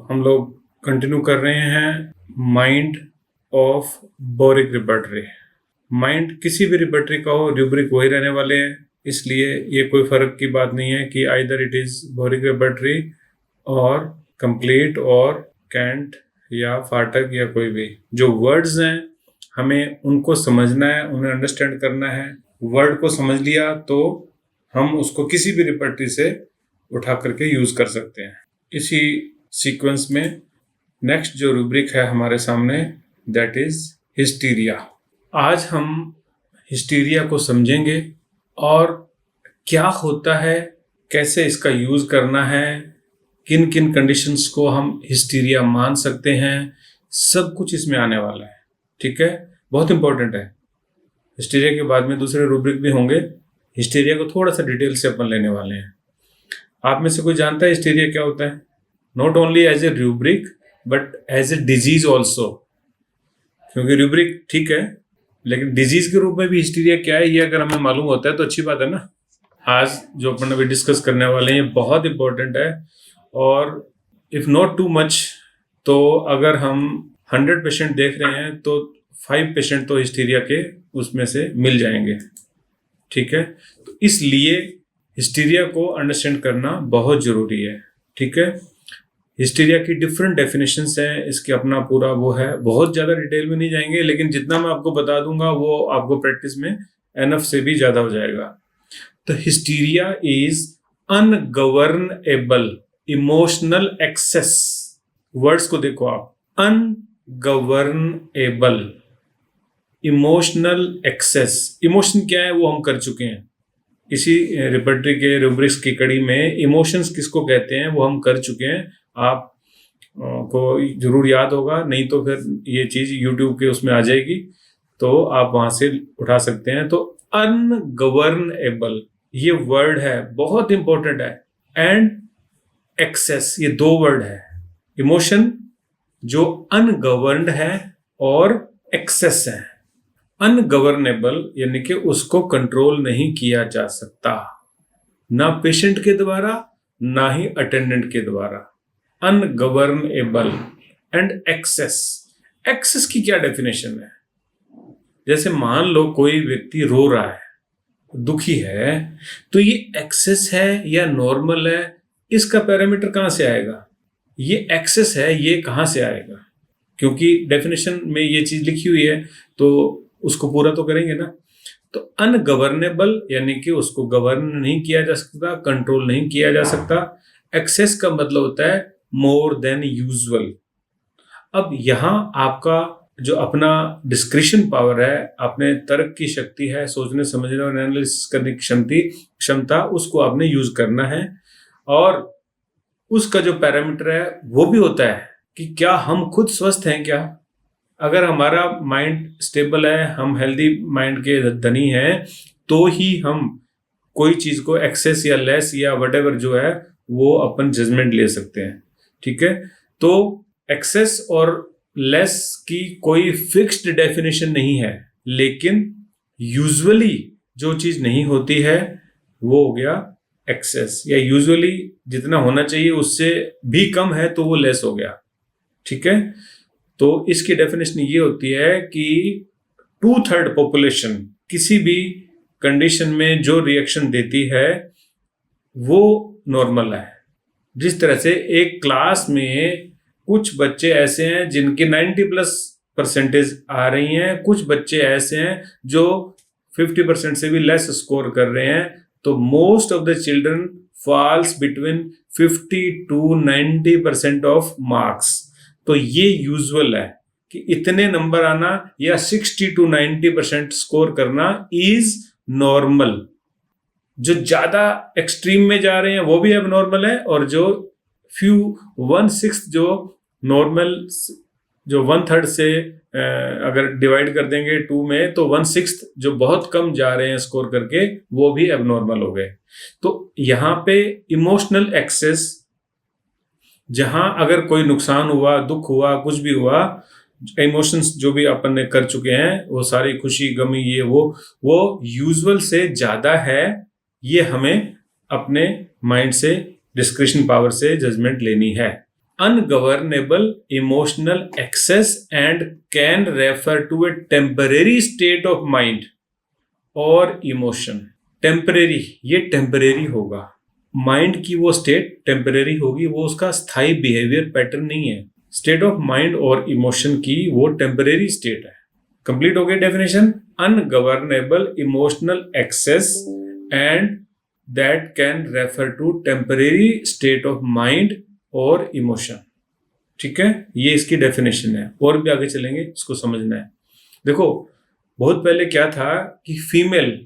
हम लोग कंटिन्यू कर रहे हैं mind of boric repertory. Mind किसी भी रिपर्टरी का हो, रूब्रिक वही रहने वाले हैं, इसलिए ये कोई फर्क की बात नहीं है कि either it is boric repertory और कंप्लीट और कैंट या फाटक या कोई भी। जो वर्ड्स हैं हमें उनको समझना है, उन्हें अंडरस्टैंड करना है। वर्ड को समझ लिया तो हम उसको किसी भी रिपर्टरी से उठा करके यूज कर सकते हैं। इसी सीक्वेंस में नेक्स्ट जो रूब्रिक है हमारे सामने, दैट इज हिस्टीरिया। आज हम हिस्टीरिया को समझेंगे और क्या होता है, कैसे इसका यूज करना है, किन किन कंडीशंस को हम हिस्टीरिया मान सकते हैं, सब कुछ इसमें आने वाला है। ठीक है, बहुत इंपॉर्टेंट है। हिस्टीरिया के बाद में दूसरे रूब्रिक भी होंगे। हिस्टीरिया को थोड़ा सा डिटेल से अपन लेने वाले हैं। आप में से कोई जानता है हिस्टीरिया क्या होता है? Not only as a rubric but as a disease also. क्योंकि रूब्रिक ठीक है, लेकिन डिजीज के रूप में भी हिस्टीरिया क्या है ये अगर हमें मालूम होता है तो अच्छी बात है ना। आज जो अपन अभी डिस्कस करने वाले हैं ये बहुत इंपॉर्टेंट है, और इफ नॉट टू मच तो अगर हम 100 पेशेंट देख रहे हैं तो 5 पेशेंट तो हिस्टीरिया के उसमें से मिल जाएंगे। ठीक है, तो इसलिए हिस्टीरिया को अंडरस्टैंड करना बहुत जरूरी है। ठीक है, हिस्टीरिया की डिफरेंट डेफिनेशंस हैं, इसके अपना पूरा वो है। बहुत ज्यादा डिटेल में नहीं जाएंगे, लेकिन जितना मैं आपको बता दूंगा वो आपको प्रैक्टिस में एनफ से भी ज्यादा हो जाएगा। तो hysteria is ungovernable emotional excess. Words को देखो आप, अनगवर्नेबल इमोशनल एक्सेस। इमोशन क्या है वो हम कर चुके हैं इसी रिपर्टरी के रूब्रिक्स की कड़ी में। इमोशंस किसको कहते हैं वो हम कर चुके हैं, आप को जरूर याद होगा, नहीं तो फिर ये चीज यूट्यूब के उसमें आ जाएगी तो आप वहां से उठा सकते हैं। तो अनगवर्नेबल ये वर्ड है, बहुत इंपॉर्टेंट है, एंड एक्सेस ये 2 वर्ड है। इमोशन जो अनगवर्नड है और एक्सेस है। अनगवर्नेबल यानी कि उसको कंट्रोल नहीं किया जा सकता, ना पेशेंट के द्वारा ना ही अटेंडेंट के द्वारा। Ungovernable and access. एक्सेस की क्या डेफिनेशन है? जैसे मान लो कोई व्यक्ति रो रहा है, दुखी है, तो ये एक्सेस है या नॉर्मल है, इसका पैरामीटर कहां से आएगा? ये एक्सेस है, ये कहां से आएगा? क्योंकि डेफिनेशन में ये चीज लिखी हुई है तो उसको पूरा तो करेंगे ना। तो अनगवर्नेबल यानी कि उसको गवर्न नहीं किया जा सकता, कंट्रोल नहीं किया जा सकता। एक्सेस का मतलब होता है मोर देन यूजुअल। अब यहां आपका जो अपना डिस्क्रिशन पावर है, अपने तर्क की शक्ति है, सोचने समझने और एनालिसिस करने की क्षमता, उसको आपने यूज करना है। और उसका जो पैरामीटर है वो भी होता है कि क्या हम खुद स्वस्थ हैं क्या। अगर हमारा माइंड स्टेबल है, हम हेल्दी माइंड के धनी हैं, तो ही हम कोई चीज को एक्सेस या लेस या व्हाटएवर जो है वो अपन जजमेंट ले सकते हैं। ठीक है, तो एक्सेस और लेस की कोई फिक्स्ड डेफिनेशन नहीं है, लेकिन यूजुअली जो चीज नहीं होती है वो हो गया एक्सेस, या यूजुअली जितना होना चाहिए उससे भी कम है तो वो लेस हो गया। ठीक है, तो इसकी डेफिनेशन ये होती है कि 2/3 पॉपुलेशन किसी भी कंडीशन में जो रिएक्शन देती है वो नॉर्मल है। जिस तरह से एक क्लास में कुछ बच्चे ऐसे हैं जिनकी 90+ % आ रही हैं, कुछ बच्चे ऐसे हैं जो 50% से भी लेस स्कोर कर रहे हैं, तो most of the children falls between 50 to 90% of marks. तो ये यूजुअल है कि इतने नंबर आना या 60 to 90% स्कोर करना इज नॉर्मल। जो ज्यादा एक्सट्रीम में जा रहे हैं वो भी अब नॉर्मल है, और जो फ्यू 1/6 जो नॉर्मल, जो 1/3 से अगर डिवाइड कर देंगे 2 में तो 1/6 जो बहुत कम जा रहे हैं स्कोर करके वो भी अब नॉर्मल हो गए। तो यहाँ पे इमोशनल एक्सेस, जहां अगर कोई नुकसान हुआ, दुख हुआ, कुछ भी हुआ, इमोशंस जो भी अपन ने कर चुके हैं वो सारी खुशी गमी ये वो यूजुअल से ज्यादा है, ये हमें अपने माइंड से डिस्क्रिशन पावर से जजमेंट लेनी है। ungovernable emotional excess and can refer to a temporary state of mind or emotion. Temporary, ये टेम्परेरी होगा, माइंड की वो स्टेट टेम्परेरी होगी, वो उसका स्थायी बिहेवियर पैटर्न नहीं है। स्टेट ऑफ माइंड और इमोशन की वो टेम्परेरी स्टेट है। कंप्लीट हो गई definition. Ungovernable emotional excess and that can refer to temporary state of mind और इमोशन। ठीक है, ये इसकी डेफिनेशन है। और भी आगे चलेंगे, इसको समझना है। देखो, बहुत पहले क्या था कि फीमेल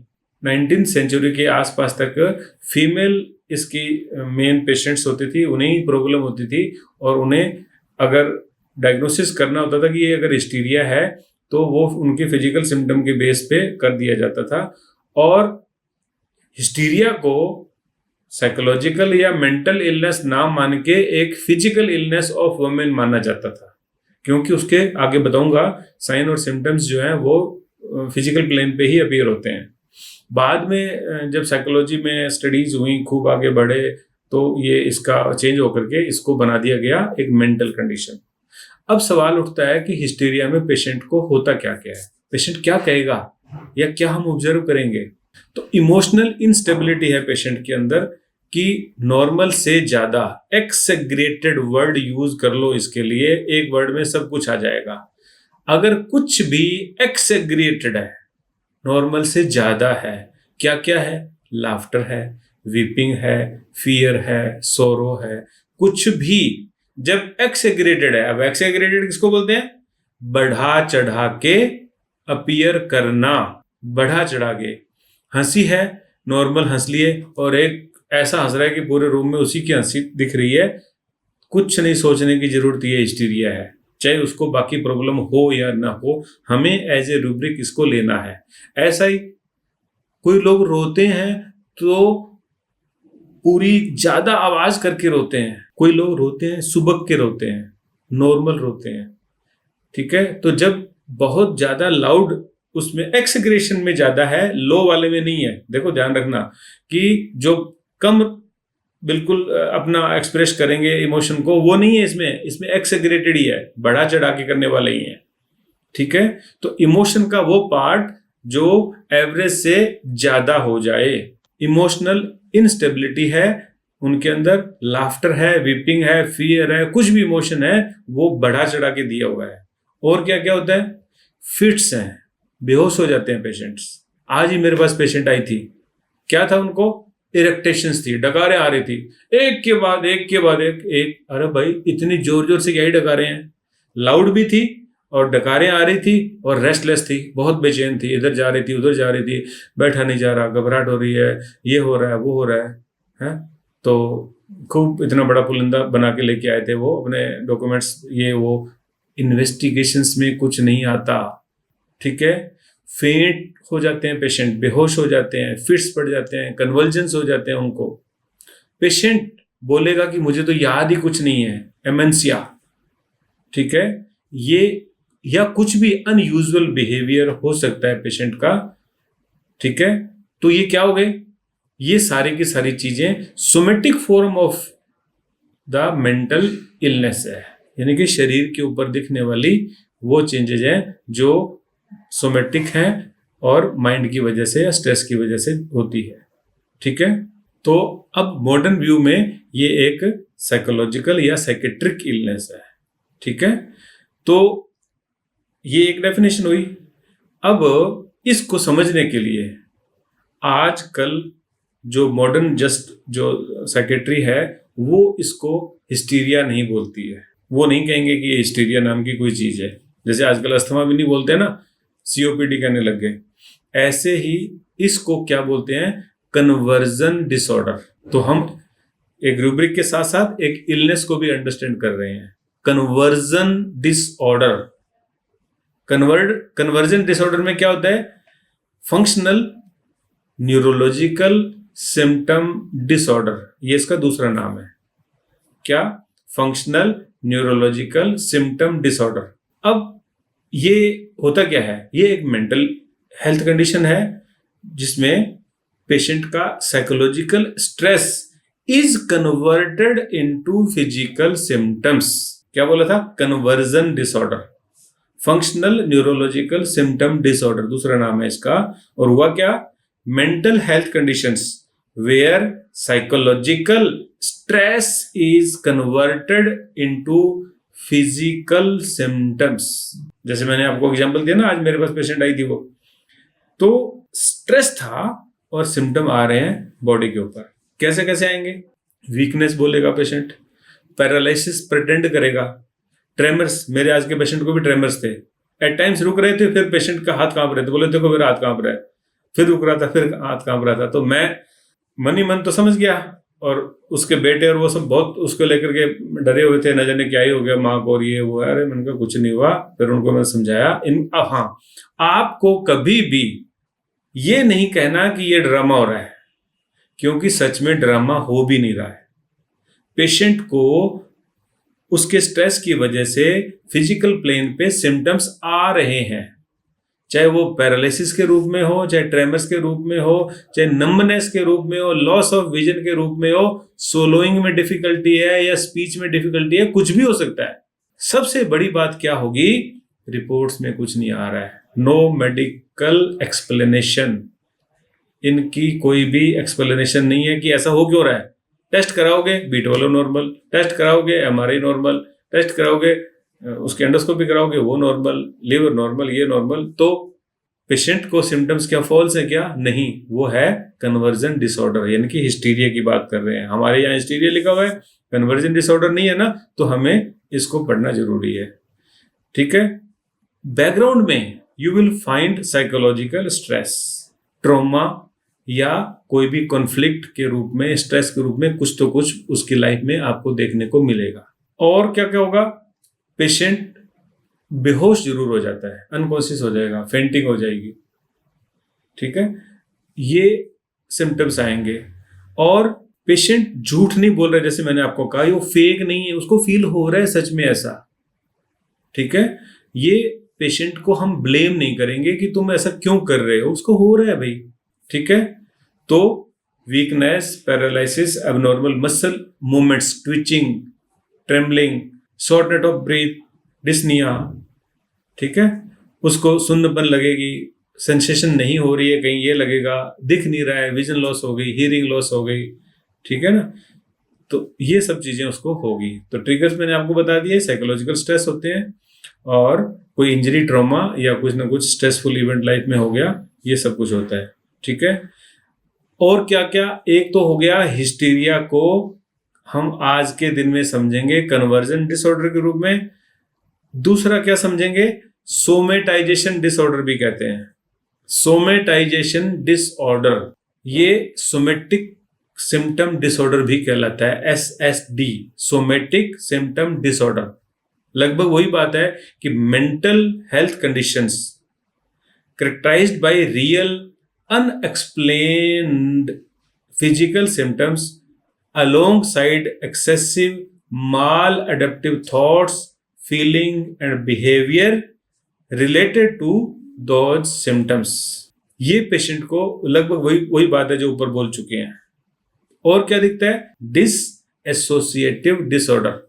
19th सेंचुरी के आसपास तक फीमेल इसकी मेन पेशेंट्स होती थी, उन्हें ही प्रॉब्लम होती थी, और उन्हें अगर डायग्नोसिस करना होता था कि ये अगर हिस्टीरिया है तो वो उनके फिजिकल सिम्टम के बेस पे कर दिया जाता था। और हिस्टीरिया को साइकोलॉजिकल या मेंटल इलनेस ना मान के एक फिजिकल इलनेस ऑफ वुमेन माना जाता था, क्योंकि उसके आगे बताऊंगा साइन और सिम्टम्स जो हैं वो फिजिकल प्लेन पे ही अपीयर होते हैं। बाद में जब साइकोलॉजी में स्टडीज हुई, खूब आगे बढ़े, तो ये इसका चेंज होकर के इसको बना दिया गया एक मेंटल कंडीशन। अब सवाल उठता है कि हिस्टीरिया में पेशेंट को होता क्या क्या है, पेशेंट क्या कहेगा या क्या हम ऑब्जर्व करेंगे। तो इमोशनल इंस्टेबिलिटी है पेशेंट के अंदर कि नॉर्मल से ज्यादा, एक्सेग्रेटेड वर्ड यूज कर लो इसके लिए, एक वर्ड में सब कुछ आ जाएगा। अगर कुछ भी एक्सेग्रेटेड है, नॉर्मल से ज्यादा है, क्या क्या है? लाफ्टर है, वीपिंग है, फियर है, सोरो है, कुछ भी जब एक्सेग्रेटेड है। अब एक्सेग्रेटेड किसको बोलते हैं? बढ़ा चढ़ा के अपीयर करना, बढ़ा चढ़ा के। हंसी है, नॉर्मल हंस लिए, और एक ऐसा हंस रहा है कि पूरे रूम में उसी की हंसी दिख रही है, कुछ नहीं सोचने की जरूरत, ये हिस्टीरिया है। चाहे उसको बाकी प्रॉब्लम हो या ना हो, हमें एज ए रूब्रिक इसको लेना है। ऐसा ही कोई लोग रोते हैं तो पूरी ज्यादा आवाज करके रोते हैं, कोई लोग रोते हैं सुबक के रोते हैं, नॉर्मल रोते हैं। ठीक है, तो जब बहुत ज्यादा लाउड, उसमें एक्सग्रेशन में ज्यादा है, लो वाले में नहीं है। देखो ध्यान रखना कि जो कम बिल्कुल अपना एक्सप्रेस करेंगे इमोशन को, वो नहीं है इसमें एक्सग्रेटेड ही है, बढ़ा चढ़ा के करने वाले ही है। ठीक है, तो इमोशन का वो पार्ट जो एवरेज से ज्यादा हो जाए। इमोशनल इंस्टेबिलिटी है उनके अंदर, लाफ्टर है, वीपिंग है, फियर है, कुछ भी इमोशन है वो बढ़ा चढ़ा के दिया हुआ है। और क्या क्या होता है? फिट्स हैं, बेहोश हो जाते हैं पेशेंट्स। आज ही मेरे पास पेशेंट आई थी, क्या था उनको? इरेक्टेशंस थी, डकारें आ रही थी, एक के बाद एक के बाद एक। अरे भाई, इतनी जोर जोर से यही डकारें हैं, लाउड भी थी और डकारें आ रही थी और रेस्टलेस थी, बहुत बेचैन थी, इधर जा रही थी उधर जा रही थी, बैठा नहीं जा रहा, घबराहट हो रही है, ये हो रहा है वो हो रहा है। तो खूब इतना बड़ा पुलिंदा बना के लेके आए थे वो अपने डॉक्यूमेंट्स, ये वो। इन्वेस्टिगेशंस में कुछ नहीं आता। ठीक है, फेंट हो जाते हैं पेशेंट, बेहोश हो जाते हैं, फिट्स पड़ जाते हैं, कन्वर्जेंस हो जाते हैं उनको। पेशेंट बोलेगा कि मुझे तो याद ही कुछ नहीं है, एमेंसिया। ठीक है, ये या कुछ भी अनयूजुअल बिहेवियर हो सकता है पेशेंट का। ठीक है, तो ये क्या हो गए? ये सारी की सारी चीजें somatic form of the mental illness है, यानी कि शरीर के ऊपर दिखने वाली वो चेंजेस हैं जो सोमेटिक हैं और माइंड की वजह से या स्ट्रेस की वजह से होती है। ठीक है, तो अब मॉडर्न व्यू में ये एक साइकोलॉजिकल या साइकेट्रिक इलनेस है। ठीक है, तो ये एक डेफिनेशन हुई। अब इसको समझने के लिए आजकल जो मॉडर्न जो साइकेट्री है वो इसको हिस्टीरिया नहीं बोलती है। वो नहीं कहेंगे कि ये हिस्टीरिया नाम की कोई चीज है, जैसे आजकल अस्थमा भी नहीं बोलते ना, सीओपीडी कहने लग गए। ऐसे ही इसको क्या बोलते हैं? Conversion disorder. तो हम एक रूब्रिक के साथ साथ एक इलनेस को भी अंडरस्टैंड कर रहे हैं। Conversion disorder. कन्वर्जन डिसऑर्डर में क्या होता है? फंक्शनल न्यूरोलॉजिकल सिम्टम डिसऑर्डर, ये इसका दूसरा नाम है। क्या? Functional neurological symptom disorder. अब ये होता क्या है? ये एक मेंटल हेल्थ कंडीशन है जिसमें पेशेंट का psychological stress is converted into physical symptoms. क्या बोला था? Conversion disorder, functional neurological symptom disorder दूसरा नाम है इसका। और हुआ क्या? Mental health conditions where psychological stress is converted into physical symptoms. जैसे मैंने आपको एग्जांपल दिया ना, आज मेरे पास पेशेंट आई थी, वो तो स्ट्रेस था और सिम्टम आ रहे हैं बॉडी के ऊपर। कैसे कैसे आएंगे? वीकनेस बोलेगा पेशेंट, पैरालिसिस प्रिटेंड करेगा, ट्रेमर्स, मेरे आज के पेशेंट को भी ट्रेमर्स थे, एट टाइम्स रुक रहे थे, फिर पेशेंट का हाथ कांप रहे थे, बोले देखो मेरा हाथ कांप रहा है, फिर रुक रहा था, फिर हाथ कांप रहा था। तो मैं मन ही मन तो समझ गया, और उसके बेटे और वो सब बहुत उसको लेकर के डरे हुए थे, न जाने क्या ही हो गया माँ को और ये वो है। अरे मैंने कहा कुछ नहीं हुआ। फिर उनको मैंने समझाया हाँ, आपको कभी भी ये नहीं कहना कि ये ड्रामा हो रहा है, क्योंकि सच में ड्रामा हो भी नहीं रहा है। पेशेंट को उसके स्ट्रेस की वजह से फिजिकल प्लेन पे सिम्टम्स आ रहे हैं, चाहे वो पैरालिसिस के रूप में हो, चाहे ट्रेमर्स के रूप में हो, चाहे नंबनेस के रूप में हो, लॉस ऑफ विजन के रूप में हो, सोलोइंग में डिफिकल्टी है या स्पीच में डिफिकल्टी है, कुछ भी हो सकता है। सबसे बड़ी बात क्या होगी? रिपोर्ट्स में कुछ नहीं आ रहा है, नो मेडिकल एक्सप्लेनेशन। इनकी कोई भी एक्सप्लेनेशन नहीं है कि ऐसा हो क्यों रहा है। टेस्ट कराओगे बीट वालों नॉर्मल, टेस्ट कराओगे एमआरआई नॉर्मल, टेस्ट कराओगे उसके एंडोस्कोपी कराओगे वो नॉर्मल, लिवर नॉर्मल, ये नॉर्मल। तो पेशेंट को सिम्टम्स क्या फॉल्स है? क्या नहीं, वो है कन्वर्जन डिसऑर्डर, यानी कि हिस्टीरिया की बात कर रहे हैं। हमारे यहाँ हिस्टीरिया लिखा हुआ है, कन्वर्जन डिसऑर्डर नहीं है ना, तो हमें इसको पढ़ना जरूरी है। ठीक है। बैकग्राउंड में you will find psychological stress, trauma या कोई भी कॉन्फ्लिक्ट के रूप में, स्ट्रेस के रूप में कुछ तो कुछ उसकी लाइफ में आपको देखने को मिलेगा। और क्या क्या होगा? पेशेंट बेहोश जरूर हो जाता है, अनकॉन्शियस हो जाएगा, फेंटिंग हो जाएगी। ठीक है, ये सिम्टम्स आएंगे। और पेशेंट झूठ नहीं बोल रहा है, जैसे मैंने आपको कहा, वो फेक नहीं है, उसको फील हो रहा है सच में ऐसा। ठीक है, ये पेशेंट को हम ब्लेम नहीं करेंगे कि तुम ऐसा क्यों कर रहे हो, उसको हो रहा है भाई। ठीक है, तो weakness, paralysis, abnormal muscle movements, twitching, trembling, shortness of breath, dyspnoea. ठीक है, उसको सुन्नपन लगेगी, सेंसेशन नहीं हो रही है, कहीं ये लगेगा, दिख नहीं रहा है, विजन लॉस हो गई, हियरिंग लॉस हो गई। ठीक है ना, तो ये सब चीजें उसको होगी। तो ट्रिगर्स मैंने आपको बता दिए, साइकोलॉजिकल स्ट्रेस होते हैं, और कोई इंजरी, ट्रॉमा या कुछ ना कुछ स्ट्रेसफुल इवेंट लाइफ में हो गया, ये सब कुछ होता है। ठीक है, और क्या क्या? एक तो हो गया हिस्टीरिया को हम आज के दिन में समझेंगे कन्वर्जन डिसऑर्डर के रूप में। दूसरा क्या समझेंगे? सोमेटाइजेशन डिसऑर्डर भी कहते हैं। सोमेटाइजेशन डिसऑर्डर, ये सोमेटिक सिम्टम डिसऑर्डर भी कहलाता है, SSD, सोमेटिक सिम्टम डिसऑर्डर। लगभग वही बात है कि mental health conditions characterized by real unexplained physical symptoms alongside excessive maladaptive thoughts, feeling and behavior related to those symptoms। ये पेशेंट को लगभग वही बात है जो ऊपर बोल चुके हैं। और क्या दिखता है? डिसएसोसिएटिव डिसऑर्डर,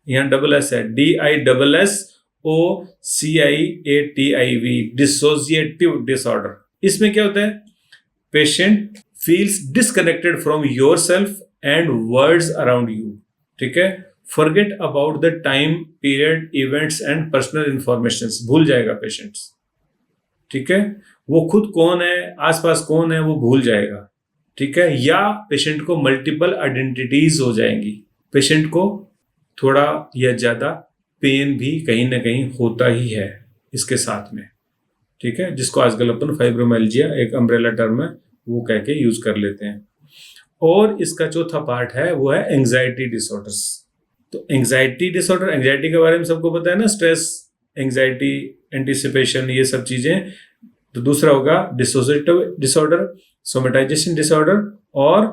यहां डबल एस है, DISSOCIATIV, डिसोसिएटिव डिसऑर्डर। इसमें क्या होता है? Patient feels disconnected from yourself and worlds around you. ठीक है, forget about the time period, events and personal information, भूल जाएगा पेशेंट्स। ठीक है, वो खुद कौन है, आसपास कौन है, वो भूल जाएगा। ठीक है, या पेशेंट को मल्टीपल आइडेंटिटीज हो जाएंगी, पेशेंट को थोड़ा या ज्यादा पेन भी कहीं ना कहीं होता ही है इसके साथ में। ठीक है, जिसको आजकल अपन फाइब्रोमाइल्जिया, एक अम्ब्रेला टर्म है, वो कह के यूज कर लेते हैं। और इसका चौथा पार्ट है, वो है एंजाइटी डिसऑर्डर्स। तो एंजाइटी डिसऑर्डर, एंजाइटी के बारे में सबको पता है ना, स्ट्रेस, एंजाइटी, एंटिसिपेशन, ये सब चीजें। तो दूसरा होगा डिसोसिएटिव डिसऑर्डर, सोमेटाइजेशन डिसऑर्डर और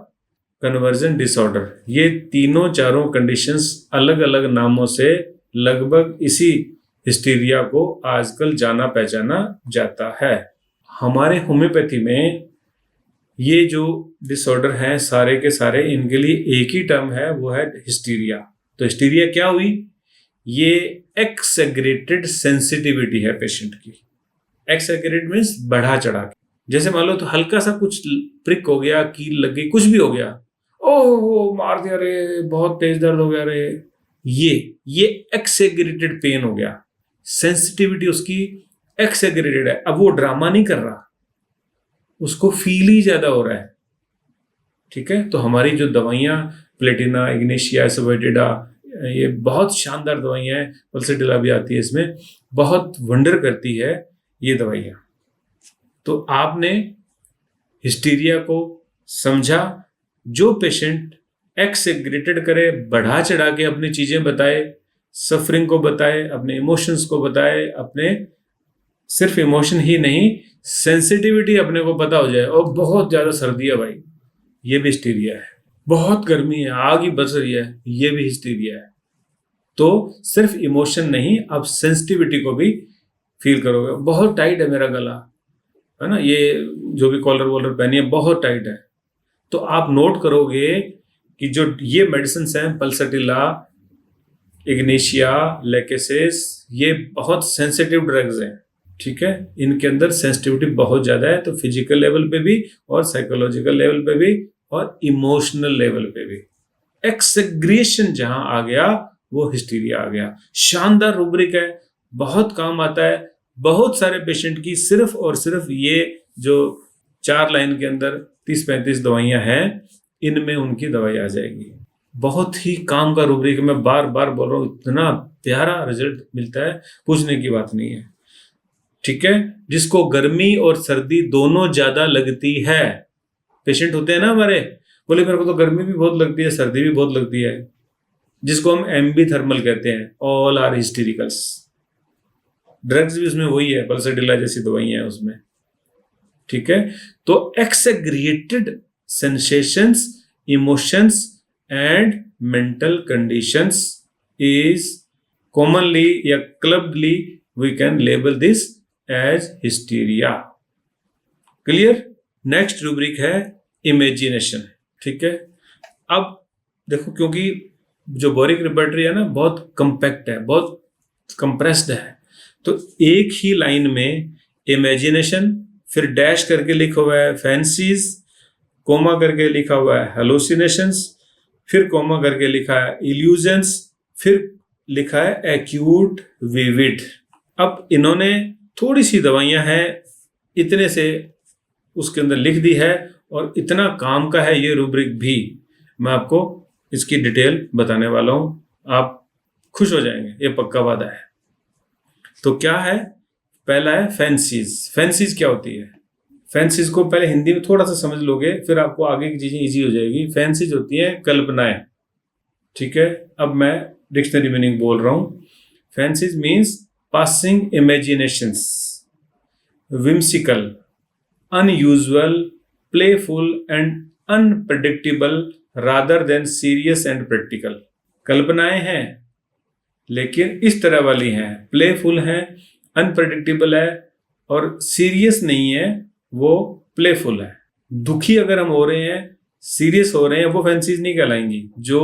कन्वर्जन डिसऑर्डर। ये तीनों चारों कंडीशंस अलग अलग नामों से लगभग इसी हिस्टीरिया को आजकल जाना पहचाना जाता है। हमारे होम्योपैथी में ये जो डिसऑर्डर हैं सारे के सारे, इनके लिए एक ही टर्म है, वो है हिस्टीरिया। तो हिस्टीरिया क्या हुई? ये एक्सएग्रेटेड सेंसिटिविटी है पेशेंट की। एक्सएग्रेटेड मीन्स बढ़ा चढ़ा के, जैसे मान लो तो हल्का सा कुछ प्रिक हो गया, कील लग गई, कुछ भी हो गया, ओह मार दिया रे, बहुत तेज दर्द हो गया रे, ये एक्सएग्रेटेड पेन हो गया। सेंसिटिविटी उसकी एक्सएग्रेटेड है। अब वो ड्रामा नहीं कर रहा, उसको फील ही ज्यादा हो रहा है। ठीक है, तो हमारी जो दवाइयां प्लेटिना, इग्नेशिया, एसोवेटिडा, ये बहुत शानदार दवाइयां हैं। पल्सेटिला भी आती है इसमें, बहुत वंडर करती है ये दवाइयां। तो आपने हिस्टीरिया को समझा। जो पेशेंट एक्सएग्रेटेड करे, बढ़ा चढ़ा के अपनी चीजें बताए, सफरिंग को बताए, अपने इमोशंस को बताए, अपने सिर्फ इमोशन ही नहीं, सेंसिटिविटी अपने को पता हो जाए, और बहुत ज्यादा सर्दी है भाई, ये भी हिस्टीरिया है। बहुत गर्मी है, आग ही बरस रही है, ये भी हिस्टीरिया है। तो सिर्फ इमोशन नहीं, आप सेंसिटिविटी को भी फील करोगे। बहुत टाइट है मेरा गला, है ना, ये जो भी कॉलर वॉलर पहनी है बहुत टाइट है, तो आप नोट करोगे कि जो ये मेडिसिन हैं, पल्सेटिला, इग्नेशिया, लेकेसिस, ये बहुत सेंसिटिव ड्रग्स हैं। ठीक है, इनके अंदर सेंसिटिविटी बहुत ज्यादा है, तो फिजिकल लेवल पे भी, और साइकोलॉजिकल लेवल पे भी, और इमोशनल लेवल पे भी। एक्सग्रेशन जहां आ गया वो हिस्टीरिया आ गया। शानदार रूब्रिक है, बहुत काम आता है बहुत सारे पेशेंट की। सिर्फ और सिर्फ ये जो 4 लाइन के अंदर 30-35 दवाइयां हैं, इनमें उनकी दवाई आ जाएगी। बहुत ही काम का रूब्रिक, मैं बार बार बोल रहा हूँ, इतना प्यारा रिजल्ट मिलता है, पूछने की बात नहीं है। ठीक है, जिसको गर्मी और सर्दी दोनों ज्यादा लगती है, पेशेंट होते हैं ना हमारे, बोले मेरे को तो गर्मी भी बहुत लगती है, सर्दी भी बहुत लगती है, जिसको हम एम्बी थर्मल कहते हैं, ऑल आर हिस्टेरिकल्स। ड्रग्स भी उसमें वही है, पल्सेटिला जैसी दवाइयां हैं उसमें। ठीक है, तो exaggerated sensations, emotions and mental conditions is commonly या क्लबली we can label this as hysteria. Clear? Next rubric है इमेजिनेशन। ठीक है, अब देखो, क्योंकि जो बोरिक रिपर्टरी है ना, बहुत कंपैक्ट है, बहुत कंप्रेस्ड है, तो एक ही लाइन में इमेजिनेशन, फिर डैश करके लिखा हुआ है फैंसीज, कोमा करके लिखा हुआ है हेलुसिनेशंस, फिर कोमा करके लिखा है इल्यूजन्स, फिर लिखा है एक्यूट विविड। अब इन्होंने थोड़ी सी दवाइयां हैं, इतने से उसके अंदर लिख दी है, और इतना काम का है ये रूब्रिक भी। मैं आपको इसकी डिटेल बताने वाला हूं, आप खुश हो जाएंगे, ये पक्का वादा है। तो क्या है? पहला है फैंसीज। फैंसीज क्या होती है? फैंसीज को पहले हिंदी में थोड़ा सा समझ लोगे, फिर आपको आगे की चीजें इजी हो जाएगी। फैंसीज होती है कल्पनाएं। ठीक है, अब मैं डिक्शनरी मीनिंग बोल रहा हूं। Fancies means passing imaginations, whimsical, unusual, playful and unpredictable rather than serious and practical। कल्पनाएं हैं लेकिन इस तरह वाली हैं, प्लेफुल हैं, अनप्रेडिक्टेबल है, और सीरियस नहीं है, वो प्लेफुल है। दुखी अगर हम हो रहे हैं, सीरियस हो रहे हैं, वो फैंसीज नहीं कहलाएंगी। जो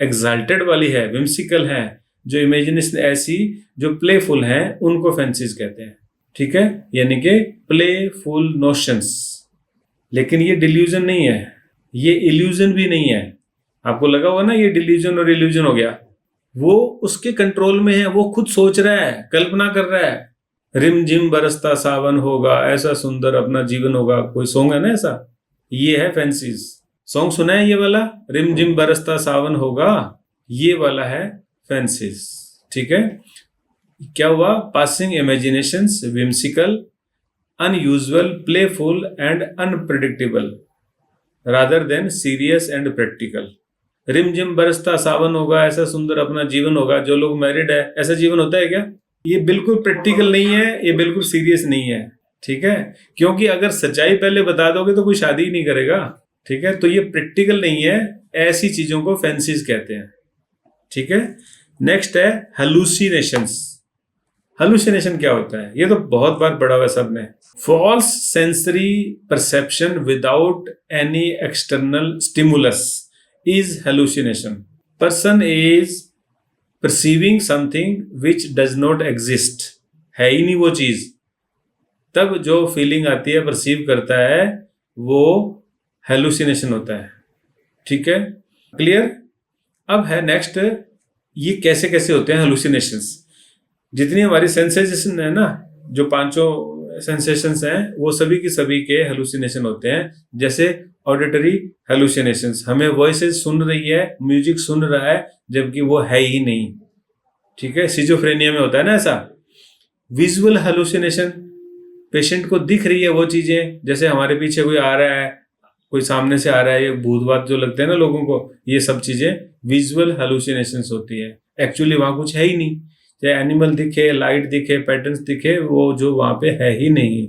एक्साल्टेड वाली है, whimsical है, जो इमेजिनेशन ऐसी जो प्लेफुल हैं, उनको फैंसीज कहते हैं। ठीक है, यानी कि प्लेफुल नोशंस। लेकिन ये डिल्यूजन नहीं है, ये इल्यूजन भी नहीं है। आपको लगा होगा ना ये डिल्यूजन और इल्यूजन हो गया, वो उसके कंट्रोल में है, वो खुद सोच रहा है, कल्पना कर रहा है। रिम झिम बरसता सावन होगा, ऐसा सुंदर अपना जीवन होगा, कोई सॉन्ग है ना ऐसा, ये है फैंसीज। सॉन्ग सुना है ये वाला, रिम झिम बरसता सावन होगा, ये वाला है फैंसीज। ठीक है, क्या हुआ? Passing imaginations, whimsical, unusual, playful and unpredictable rather than serious and practical। रिमझिम बरसता सावन होगा, ऐसा सुंदर अपना जीवन होगा। जो लोग मैरिड है, ऐसा जीवन होता है क्या? ये बिल्कुल प्रैक्टिकल नहीं है, ये बिल्कुल सीरियस नहीं है। ठीक है, क्योंकि अगर सच्चाई पहले बता दोगे तो कोई शादी ही नहीं करेगा। ठीक है, तो ये प्रैक्टिकल नहीं है, ऐसी चीजों को फैंसीज कहते हैं। ठीक है, नेक्स्ट है हेलुसिनेशंस। हेलुसिनेशन क्या होता है? ये तो बहुत बार पढ़ा हुआ है सबने। False sensory perception without any external stimulus is hallucination. Person is perceiving something which does not exist, है ही नहीं वो चीज, तब जो फीलिंग आती है, परसीव करता है, वो हेलुसिनेशन होता है। ठीक है, क्लियर? अब है नेक्स्ट, ये कैसे कैसे होते हैं हेलुसिनेशंस। जितनी हमारी सेंसेशन है ना, जो पांचों सेंसेशंस हैं, वो सभी की सभी के हेलुसिनेशन होते हैं। जैसे ऑडिटरी हेलुसिनेशंस, हमें वॉइसेस सुन रही है, म्यूजिक सुन रहा है, जबकि वो है ही नहीं। ठीक है, सिजोफ्रेनिया में होता है ना ऐसा। विजुअल हेलुसिनेशन, पेशेंट को दिख रही है वो चीजें, जैसे हमारे पीछे कोई आ रहा है, कोई सामने से आ रहा है, ये भूत बात जो लगते हैं ना लोगों को, ये सब चीजें विजुअल हेलुसिनेशंस होती है। एक्चुअली वहां कुछ है ही नहीं, चाहे एनिमल दिखे, लाइट दिखे, पैटर्न्स दिखे, वो जो वहां पे है ही नहीं।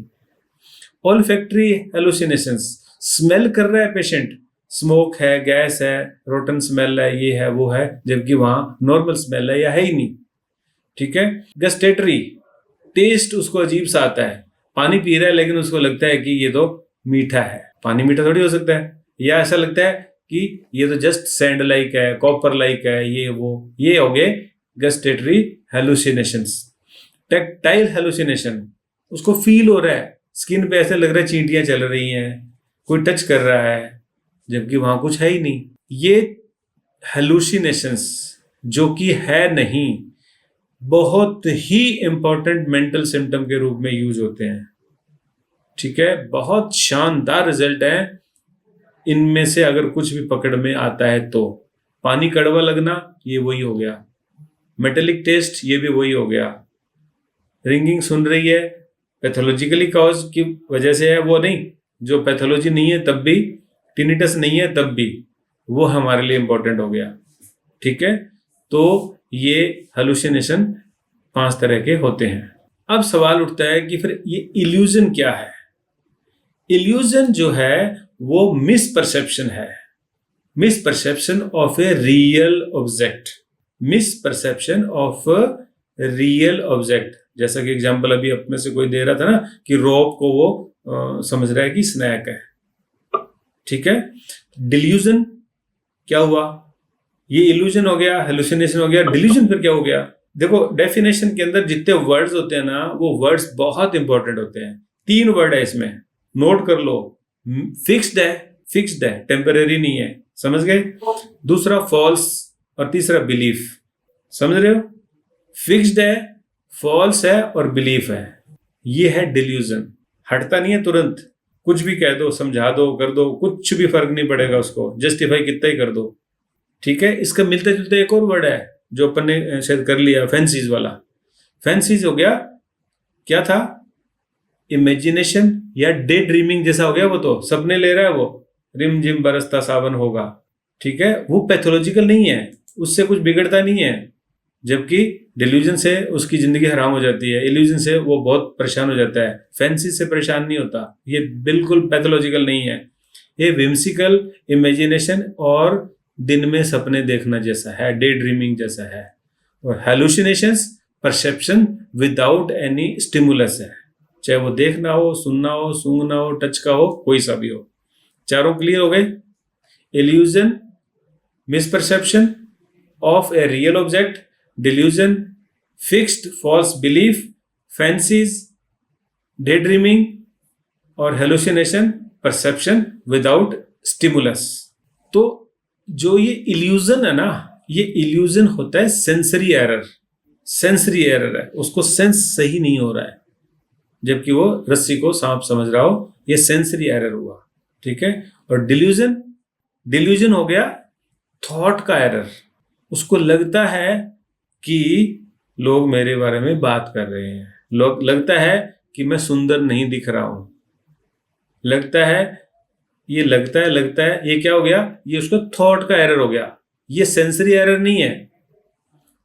ऑल्फैक्टरी हेलुसिनेशंस, स्मेल कर रहा है पेशेंट, स्मोक है, गैस है, रोटन स्मेल है, ये है वो है, जबकि वहां नॉर्मल स्मेल है या है ही नहीं। ठीक है। गस्टेटरी, टेस्ट उसको अजीब सा आता है, पानी पी रहा है लेकिन उसको लगता है कि ये तो मीठा है। पानी मीठा थोड़ी हो सकता है, या ऐसा लगता है कि ये तो जस्ट सैंड लाइक है, कॉपर लाइक है, ये वो, ये हो गए गस्टेटरी हेलुसिनेशंस। टैक्टाइल हेलुसिनेशन, उसको फील हो रहा है, स्किन पे ऐसे लग रहा है चींटियां चल रही हैं, कोई टच कर रहा है, जबकि वहां कुछ है ही नहीं। ये हेलुसिनेशंस जो कि है नहीं, बहुत ही इंपॉर्टेंट मेंटल सिम्टम के रूप में यूज होते हैं। ठीक है, बहुत शानदार रिजल्ट है इनमें से अगर कुछ भी पकड़ में आता है तो। पानी कड़वा लगना, ये वही हो गया। मेटेलिक टेस्ट, ये भी वही हो गया। रिंगिंग सुन रही है, पैथोलॉजिकली कॉज की वजह से है वो नहीं, जो पैथोलॉजी नहीं है तब भी, टिनिटस नहीं है तब भी, वो हमारे लिए इंपॉर्टेंट हो गया। ठीक है, तो ये हेलुसिनेशन 5 तरह के होते हैं। अब सवाल उठता है कि फिर ये इल्यूजन क्या है? इल्यूजन जो है वो मिसपरसेप्शन है, misperception of a real object, misperception of real object. जैसा कि एग्जांपल अभी अपने से कोई दे रहा था ना, कि रोप को वो समझ रहा है कि स्नैक है। ठीक है, डिल्यूजन क्या हुआ? ये इल्यूजन हो गया, हेलुसिनेशन हो गया, डिल्यूजन फिर क्या हो गया? देखो, डेफिनेशन के अंदर जितने वर्ड्स होते हैं ना, वो वर्ड्स बहुत इंपॉर्टेंट होते हैं। 3 वर्ड है इसमें, नोट कर लो। फिक्स्ड है, फिक्स्ड है, टेम्परेरी नहीं है, समझ गए? दूसरा फॉल्स, और तीसरा बिलीफ। समझ रहे हो? फिक्स्ड है, फॉल्स है और बिलीफ है, ये है डिल्यूजन। हटता नहीं है तुरंत, कुछ भी कह दो, समझा दो, कर दो, कुछ भी फर्क नहीं पड़ेगा उसको, जस्टिफाई कितना ही कर दो। ठीक है, इसका मिलता जुलता एक और वर्ड है जो अपन ने शायद कर लिया, फैंसीज वाला। फैंसीज हो गया, क्या था? इमेजिनेशन या डे ड्रीमिंग जैसा हो गया, वो तो सपने ले रहा है वो, रिम झिम बरसता सावन होगा। ठीक है, वो पैथोलॉजिकल नहीं है, उससे कुछ बिगड़ता नहीं है, जबकि डिल्यूजन से उसकी जिंदगी हराम हो जाती है, इल्यूजन से वो बहुत परेशान हो जाता है, फैंसी से परेशान नहीं होता। ये बिल्कुल पैथोलॉजिकल नहीं है, ये विम्सिकल इमेजिनेशन और दिन में सपने देखना जैसा है, डे ड्रीमिंग जैसा है। और hallucinations perception without any stimulus है, चाहे वो देखना हो, सुनना हो, सूंघना हो, टच का हो, कोई सा भी हो। चारों क्लियर हो गए? Illusion, misperception of a real object, delusion, fixed false belief, fancies, day dreaming, और हेलुसिनेशन परसेप्शन विदाउट स्टिमुलस। तो जो ये इल्यूजन है ना, ये इल्यूजन होता है सेंसरी एरर, सेंसरी एरर है, उसको सेंस सही नहीं हो रहा है, जबकि वो रस्सी को सांप समझ रहा हो, ये सेंसरी एरर हुआ। ठीक है, और डिल्यूजन, डिल्यूजन हो गया थॉट का एरर, उसको लगता है कि लोग मेरे बारे में बात कर रहे हैं, लोग लगता है कि मैं सुंदर नहीं दिख रहा हूं, लगता है, ये लगता है, ये क्या हो गया? ये उसका थॉट का एरर हो गया, ये सेंसरी एरर नहीं है।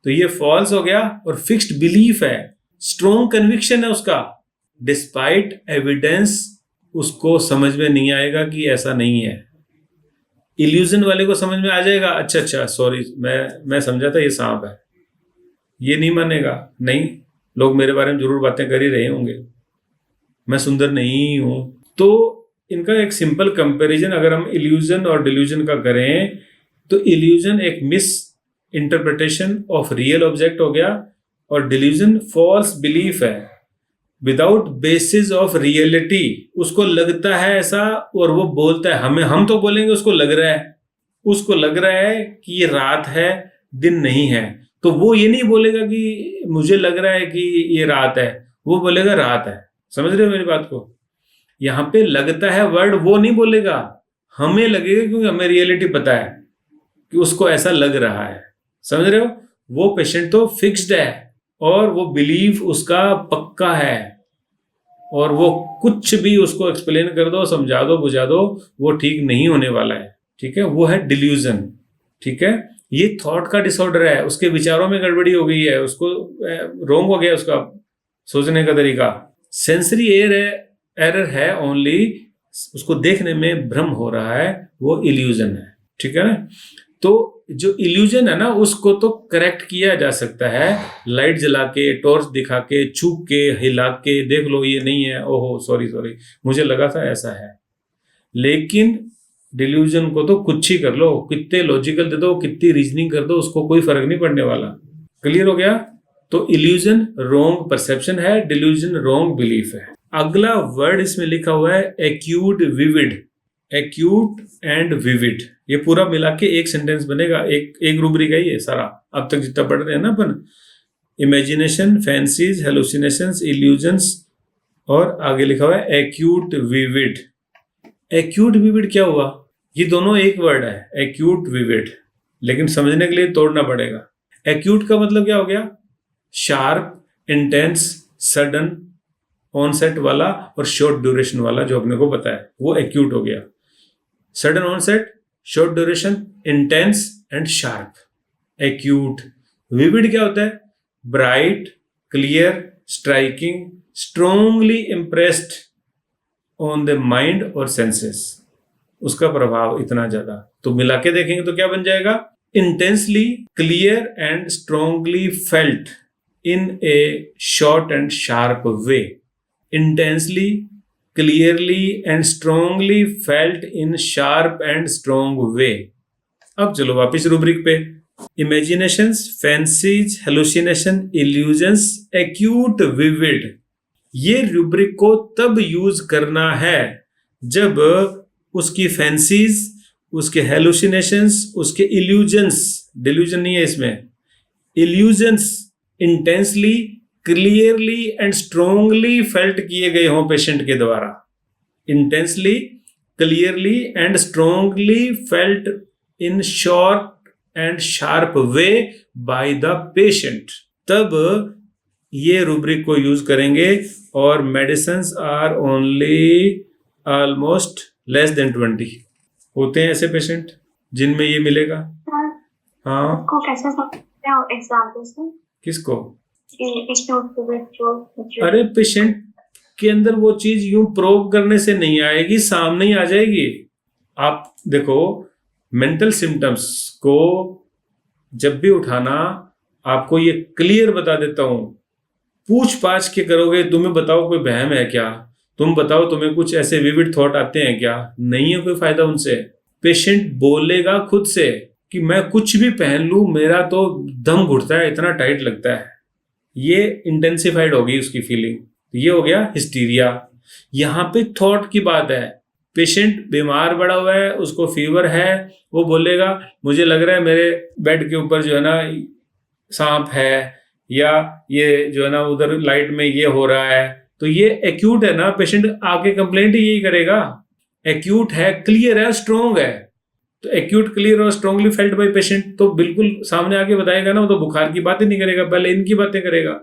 तो ये फॉल्स हो गया। और फिक्स्ड बिलीफ है, स्ट्रॉन्ग कन्विक्शन है उसका, डिस्पाइट एविडेंस उसको समझ में नहीं आएगा कि ऐसा नहीं है। इल्यूजन वाले को समझ में आ जाएगा, अच्छा सॉरी, मैं समझा था ये सांप है, ये नहीं मानेगा, नहीं, लोग मेरे बारे में जरूर बातें कर ही रहे होंगे, मैं सुंदर नहीं हूं। तो इनका एक सिंपल कंपैरिजन अगर हम इल्यूजन और डिल्यूजन का करें तो इल्यूजन एक miss interpretation of real object हो गया और डिल्यूजन फॉल्स बिलीफ है विदाउट बेसिस ऑफ रियलिटी। उसको लगता है ऐसा और वो बोलता है, हम तो बोलेंगे उसको लग रहा है, उसको लग रहा है कि ये रात है दिन नहीं है, तो वो ये नहीं बोलेगा कि मुझे लग रहा है कि ये रात है, वो बोलेगा रात है। समझ रहे हो मेरी बात को? यहाँ पे लगता है वर्ड वो नहीं बोलेगा, हमें लगेगा क्योंकि हमें रियलिटी पता है कि उसको ऐसा लग रहा है। समझ रहे हो? वो पेशेंट तो फिक्स्ड है और वो बिलीव उसका पक्का है और वो कुछ भी उसको एक्सप्लेन कर दो, समझा दो, बुझा दो, वो ठीक नहीं होने वाला है। ठीक है, वो है डिल्यूजन। ठीक है, ये थॉट का डिसऑर्डर है, उसके विचारों में गड़बड़ी हो गई है, उसको रोंग हो गया उसका सोचने का तरीका। सेंसरी एरर है ओनली, उसको देखने में भ्रम हो रहा है, वो इल्यूजन है। ठीक है ना? तो जो इल्यूजन है ना उसको तो करेक्ट किया जा सकता है, लाइट जला के, टॉर्च दिखा के, छू के, हिला के, देख लो ये नहीं है, ओहो सॉरी मुझे लगा था ऐसा है। लेकिन डिल्यूजन को तो कुछ ही कर लो, कितने लॉजिकल दे दो, कितनी रीजनिंग कर दो, उसको कोई फर्क नहीं पड़ने वाला। क्लियर हो गया? तो इल्यूजन रोंग परसेप्शन है, डिल्यूजन रोंग बिलीफ है। अगला वर्ड इसमें लिखा हुआ है acute vivid. Acute and vivid, ये पूरा मिला के एक सेंटेंस बनेगा, एक रूब्रिक है ये सारा, अब तक जितना पढ़ रहे हैं ना अपन। इमेजिनेशन, फैंसीज, हेलुसिनेशंस, इल्यूजन्स, और आगे लिखा हुआ है एक्यूट विविड। एक्यूट विविड क्या हुआ? ये दोनों एक वर्ड है, एक्यूट विविड, लेकिन समझने के लिए तोड़ना पड़ेगा। एक्यूट का मतलब क्या हो गया? शार्प, इंटेंस, सडन ऑनसेट वाला और शॉर्ट ड्यूरेशन वाला, जो अपने को पता है वो एक्यूट हो गया। Sudden onset, short duration, intense and sharp, acute. Vivid क्या होता है? Bright, clear, striking, strongly impressed on the mind और सेंसेस, उसका प्रभाव इतना ज्यादा। तो मिला के देखेंगे तो क्या बन जाएगा? Intensely, clear and strongly felt in A short and sharp way. Intensely, clearly and strongly felt in sharp and strong way। अब चलो वापिस रूब्रिक पे। Imaginations, fancies, hallucination, illusions, acute vivid. ये रूब्रिक को तब यूज करना है जब उसकी फैंसीज, उसके हेलुसिनेशंस, उसके इल्यूजन्स, डिल्यूजन नहीं है इसमें, illusions intensely, clearly and strongly felt किए गए हों पेशेंट के द्वारा। Intensely, clearly and strongly felt in short and sharp way by the patient, तब ये रूब्रिक को यूज करेंगे। और medicines are only almost less than 20 होते हैं ऐसे पेशेंट जिनमें ये मिलेगा। हाँ, को कैसे समझते हो एग्जाम्पल से? किसको? अरे पेशेंट के अंदर वो चीज यूं प्रोब करने से नहीं आएगी, सामने ही आ जाएगी। आप देखो, मेंटल सिम्टम्स को जब भी उठाना, आपको ये क्लियर बता देता हूं, पूछ पाछ के करोगे, तुम्हें बताओ कोई बहम है क्या, तुम बताओ तुम्हें कुछ ऐसे विविड थॉट आते हैं क्या, नहीं है कोई फायदा उनसे। पेशेंट बोलेगा खुद से कि मैं कुछ भी पहन लूं मेरा तो दम घुटता है, इतना टाइट लगता है। ये इंटेंसिफाइड होगी उसकी फीलिंग, ये हो गया हिस्टीरिया। यहाँ पे थॉट की बात है, पेशेंट बीमार पड़ा हुआ है, उसको फीवर है, वो बोलेगा मुझे लग रहा है मेरे बेड के ऊपर जो है ना सांप है, या ये जो है ना उधर लाइट में ये हो रहा है, तो ये एक्यूट है ना। पेशेंट आके कंप्लेंट ही यही करेगा, एक्यूट है, क्लियर है, स्ट्रोंग है। तो एक्यूट, क्लियर और स्ट्रांगली फेल्ट बाय पेशेंट तो बिल्कुल सामने आके बताएगा ना, वो तो बुखार की बात ही नहीं करेगा, पहले इनकी बातें करेगा।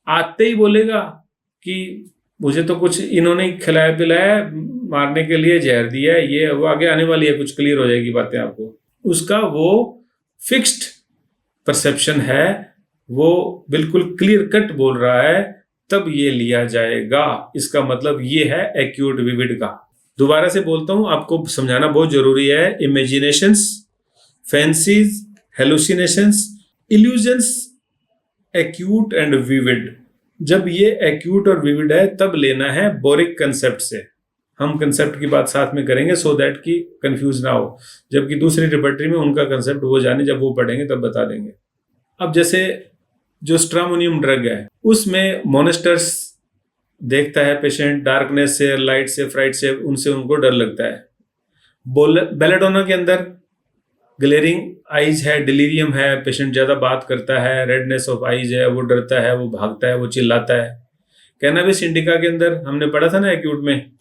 आते ही बोलेगा कि मुझे तो कुछ इन्होंने खिलाया पिलाया, मारने के लिए जहर दिया है, ये वो आगे आने वाली है, कुछ क्लियर हो जाएगी बातें आपको। उसका वो फिक्स्ड परसेप्शन है, वो बिल्कुल क्लियर कट बोल रहा है, तब ये लिया जाएगा। इसका मतलब ये है एक्यूट विविड का। दोबारा से बोलता हूं, आपको समझाना बहुत जरूरी है। Imaginations, fancies, hallucinations, illusions, acute and vivid, जब ये एक्यूट और विविड है तब लेना है बोरिक कंसेप्ट से। हम कंसेप्ट की बात साथ में करेंगे सो दैट कि कंफ्यूज ना हो, जबकि दूसरी रिपर्टरी में उनका कंसेप्ट वो जाने, जब वो पढ़ेंगे तब बता देंगे। अब जैसे जो स्ट्रामोनियम ड्रग है उसमें मोनेस्टर्स देखता है पेशेंट, डार्कनेस से, लाइट से, फ्राइट से, उनसे उनको डर लगता है। बेलेडोना के अंदर ग्लेरिंग आइज है, डिलीरियम है, पेशेंट ज़्यादा बात करता है, रेडनेस ऑफ आइज है, वो डरता है, वो भागता है, वो चिल्लाता है। कैनाबिस इंडिका के अंदर हमने पढ़ा था ना एक्यूट में,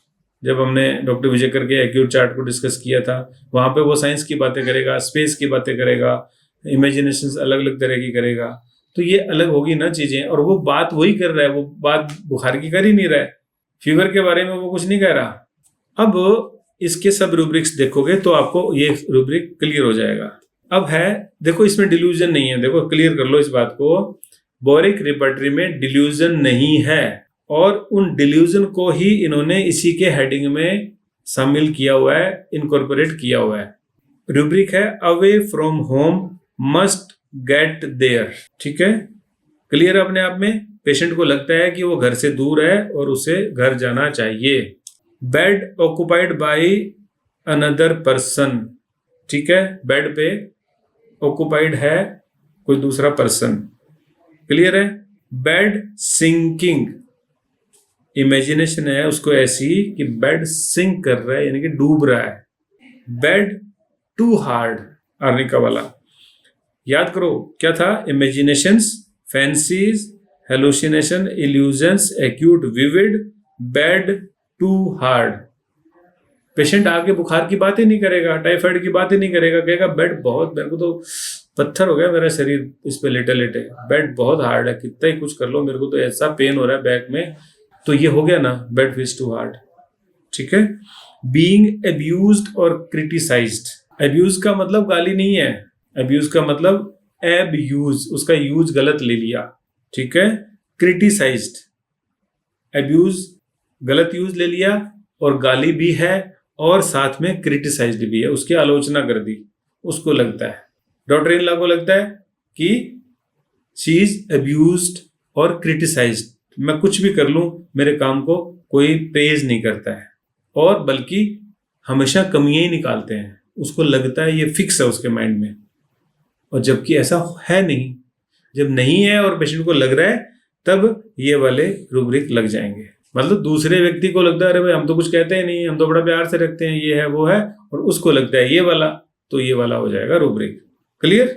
जब हमने डॉक्टर विजयकर के एक्यूट चार्ट को डिस्कस किया था, वहाँ पे वो साइंस की बातें करेगा, स्पेस की बातें करेगा, इमेजिनेशन अलग अलग तरह की करेगा। तो ये अलग होगी ना चीज़ें, और वो बात वही कर रहा है, वो बात बुखार की कर ही नहीं रहा है, फीवर के बारे में वो कुछ नहीं कह रहा। अब इसके सब रूब्रिक्स देखोगे तो आपको ये रूब्रिक क्लियर हो जाएगा। अब है, देखो इसमें डिल्यूजन नहीं है, देखो क्लियर कर लो इस बात को, बोरिक रिपर्टरी में डिल्यूजन नहीं है, और उन डिल्यूजन को ही इन्होंने इसी के हेडिंग में शामिल किया हुआ है, इनकॉर्पोरेट किया हुआ है। रूब्रिक है away from home must get there, ठीक है, क्लियर अपने आप में। पेशेंट को लगता है कि वो घर से दूर है और उसे घर जाना चाहिए। Bed occupied by another person, ठीक है, बेड पे ऑक्युपाइड है कोई दूसरा पर्सन, क्लियर है। बेड सिंकिंग, इमेजिनेशन है उसको ऐसी कि बेड सिंक कर रहा है, यानी कि डूब रहा है। बेड टू हार्ड, आर्निका वाला याद करो क्या था, imaginations, fancies, hallucination, illusions, acute, vivid, bed too hard. Patient आके बुखार की बात ही नहीं करेगा, टाइफाइड की बात ही नहीं करेगा, कहेगा बेड बहुत, मेरे को तो पत्थर हो गया मेरा शरीर इस पे लेटे लेटे, बेड बहुत हार्ड है, कितना ही कुछ कर लो, मेरे को तो ऐसा पेन हो रहा है बैक में। तो ये हो गया ना, बेड इज टू हार्ड, ठीक है। बीइंग अब्यूज्ड और क्रिटिसाइज्ड, अब्यूज का मतलब गाली नहीं है, अब्यूज का मतलब एब यूज, उसका यूज गलत ले लिया, ठीक है। क्रिटिसाइज्ड, अब्यूज गलत यूज ले लिया, और गाली भी है, और साथ में क्रिटिसाइज्ड भी है, उसकी आलोचना कर दी, उसको लगता है, डॉक्टर इन लॉ को लगता है कि शी इज अब्यूज्ड और क्रिटिसाइज्ड, मैं कुछ भी कर लूं मेरे काम को कोई प्रेज नहीं करता है, और बल्कि हमेशा कमियां ही निकालते हैं, उसको लगता है ये फिक्स है उसके माइंड में, और जबकि ऐसा है नहीं। जब नहीं है और पेशेंट को लग रहा है तब ये वाले रूब्रिक लग जाएंगे। मतलब दूसरे व्यक्ति को लगता है अरे भाई हम तो कुछ कहते हैं नहीं, हम तो बड़ा प्यार से रखते हैं, ये है वो है, और उसको लगता है ये वाला, तो ये वाला हो जाएगा रूब्रिक, क्लियर।